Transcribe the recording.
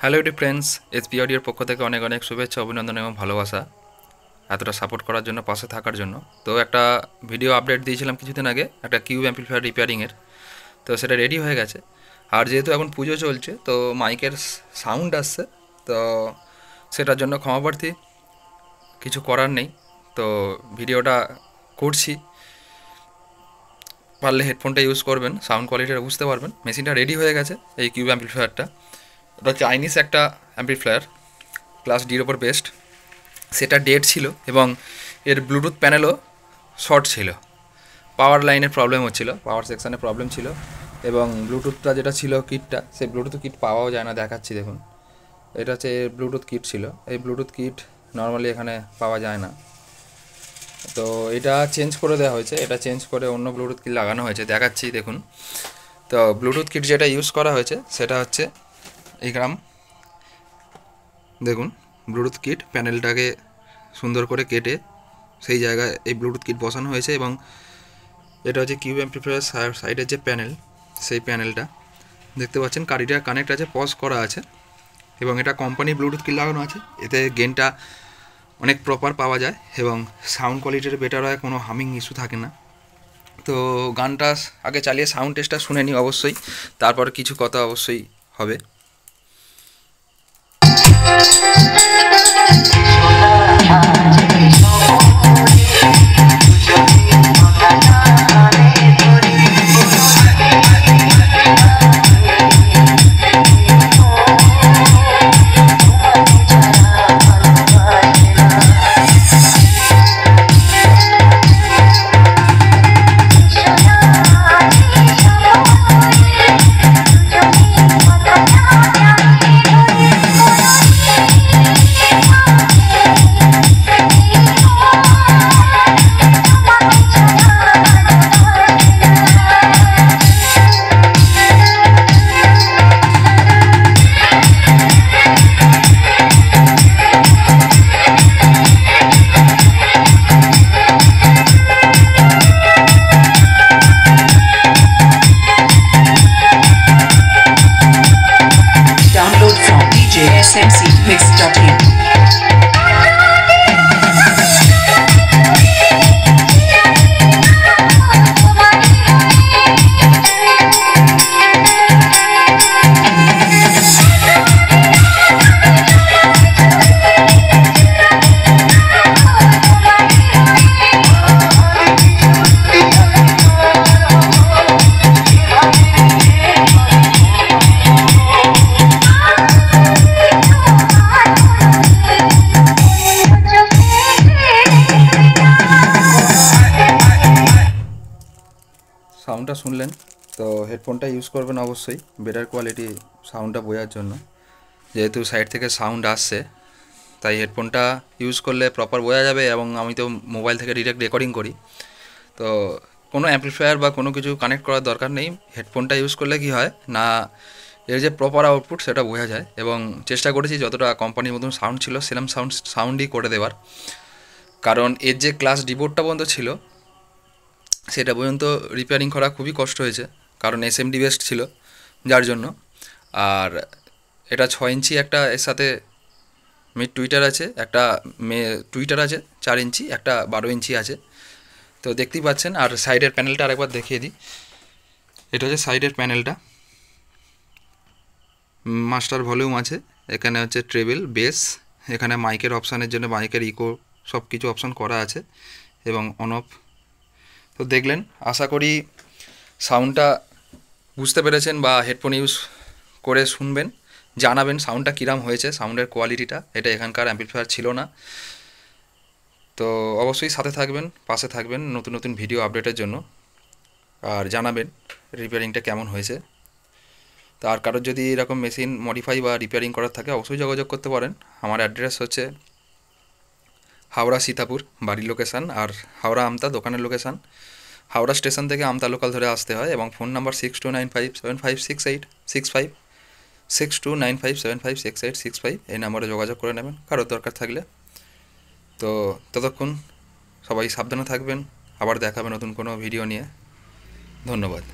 Hello YouTube friends, SP অডিওর পক্ষ থেকে অনেক অনেক শুভেচ্ছা, অভিনন্দন এবং ভালোবাসা এতটা সাপোর্ট করার জন্য, পাশে থাকার জন্য। তো একটা ভিডিও আপডেট দিয়েছিলাম কিছুদিন আগে, একটা কিউব অ্যাম্পলিফায়ার রিপেয়ারিংয়ের। তো সেটা রেডি হয়ে গেছে। আর যেহেতু এখন পুজো চলছে, তো মাইকের সাউন্ড আসছে, তো সেটার জন্য ক্ষমাপ্রার্থী, কিছু করার নেই। তো ভিডিওটা করছি, পারলে হেডফোনটা ইউজ করবেন, সাউন্ড কোয়ালিটিটা বুঝতে পারবেন। মেশিনটা রেডি হয়ে গেছে, এই কিউব অ্যাম্পলিফায়ারটা। এটা চাইনিজ একটা অ্যাম্পলিফায়ার, ক্লাস ডির ওপর বেস্ট। সেটা ডেড ছিল এবং এর ব্লুটুথ প্যানেলও শর্ট ছিল। পাওয়ার লাইনের প্রবলেম হচ্ছিল, পাওয়ার সেকশানে প্রবলেম ছিল, এবং ব্লুটুথটা যেটা ছিল কিটটা, সেই ব্লুটুথ কিট পাওয়াও যায় না। দেখাচ্ছি দেখুন, এটা হচ্ছে ব্লুটুথ কিট ছিল। এই ব্লুটুথ কিট নর্মালি এখানে পাওয়া যায় না। তো এটা চেঞ্জ করে দেওয়া হয়েছে, এটা চেঞ্জ করে অন্য ব্লুটুথ কিট লাগানো হয়েছে, দেখাচ্ছি দেখুন। তো ব্লুটুথ কিট যেটা ইউজ করা হয়েছে সেটা হচ্ছে এই গ্রাম, দেখুন। ব্লুটুথ কিট প্যানেলটাকে সুন্দর করে কেটে সেই জায়গায় এই ব্লুটুথ কিট বসানো হয়েছে, এবং এটা হচ্ছে কিউব অ্যাম্পলিফায়ার সাইডের যে প্যানেল, সেই প্যানেলটা দেখতে পাচ্ছেন। কারিটা কানেক্ট আছে, পজ করা আছে, এবং এটা কোম্পানি ব্লুটুথ কিট লাগানো আছে। এতে গেনটা অনেক প্রপার পাওয়া যায় এবং সাউন্ড কোয়ালিটির বেটার হয়, কোনো হামিং ইস্যু থাকে না। তো গানটা আগে চালিয়ে সাউন্ড টেস্টটা শুনে নিই অবশ্যই, তারপর কিছু কথা অবশ্যই হবে। smcmix.in সাউন্ডটা শুনলেন, তো হেডফোনটা ইউজ করবেন অবশ্যই, বেটার কোয়ালিটি সাউন্ডটা বোঝার জন্য। যেহেতু সাইড থেকে সাউন্ড আসছে, তাই হেডফোনটা ইউজ করলে প্রপার বোঝা যাবে। এবং আমি তো মোবাইল থেকে ডিরেক্ট রেকর্ডিং করি, তো কোনো অ্যাম্পলিফায়ার বা কোনো কিছু কানেক্ট করার দরকার নেই। হেডফোনটা ইউজ করলে কি হয় না, এর যে প্রপার আউটপুট সেটা বোঝা যায়। এবং চেষ্টা করেছি যতটা কোম্পানির মতন সাউন্ড ছিল সেরকম সাউন্ডই করে দেওয়ার, কারণ এর যে ক্লাস ডিবোর্ডটা পর্যন্ত ছিল সেটা পর্যন্ত রিপেয়ারিং করা খুবই কষ্ট হয়েছে, কারণ এসএমডি বেস্ট ছিল যার জন্য। আর এটা 6 ইঞ্চি একটা, এর সাথে মিড টুইটার আছে, একটা টুইটার আছে 4 ইঞ্চি, একটা 12 ইঞ্চি আছে, তো দেখতেই পাচ্ছেন। আর সাইডের প্যানেলটা আরেকবার দেখিয়ে দিই, এটা হচ্ছে সাইডের প্যানেলটা। মাস্টার ভলিউম আছে, এখানে হচ্ছে ট্রেবেল, বেস, এখানে মাইকের অপশানের জন্য মাইকের ইকো সব কিছু অপশান করা আছে, এবং অন অফ। তো দেখলেন, আশা করি সাউন্ডটা বুঝতে পেরেছেন, বা হেডফোন ইউজ করে শুনবেন, জানাবেন সাউন্ডটা কীরকম হয়েছে, সাউন্ডের কোয়ালিটিটা। এটা এখানকার অ্যাম্পলিফায়ার ছিল না। তো অবশ্যই সাথে থাকবেন, পাশে থাকবেন নতুন নতুন ভিডিও আপডেটের জন্য, আর জানাবেন রিপেয়ারিংটা কেমন হয়েছে। তো আর কারোর যদি এরকম মেশিন মডিফাই বা রিপেয়ারিং করার থাকে অবশ্যই যোগাযোগ করতে পারেন। আমার অ্যাড্রেস হচ্ছে হাওড়া সীতাপুর বাড়ির লোকেশান, আর হাওড়া আমতা দোকানের লোকেশান। হাওড়া স্টেশন থেকে আমতা লোকাল ধরে আসতে হয়, এবং ফোন নাম্বার 6295756865, 6295756865, এই নাম্বারে যোগাযোগ করে নেবেন কারোর দরকার থাকলে। তো ততক্ষণ সবাই সাবধানে থাকবেন, আবার দেখাবে নতুন কোনো ভিডিও নিয়ে। ধন্যবাদ।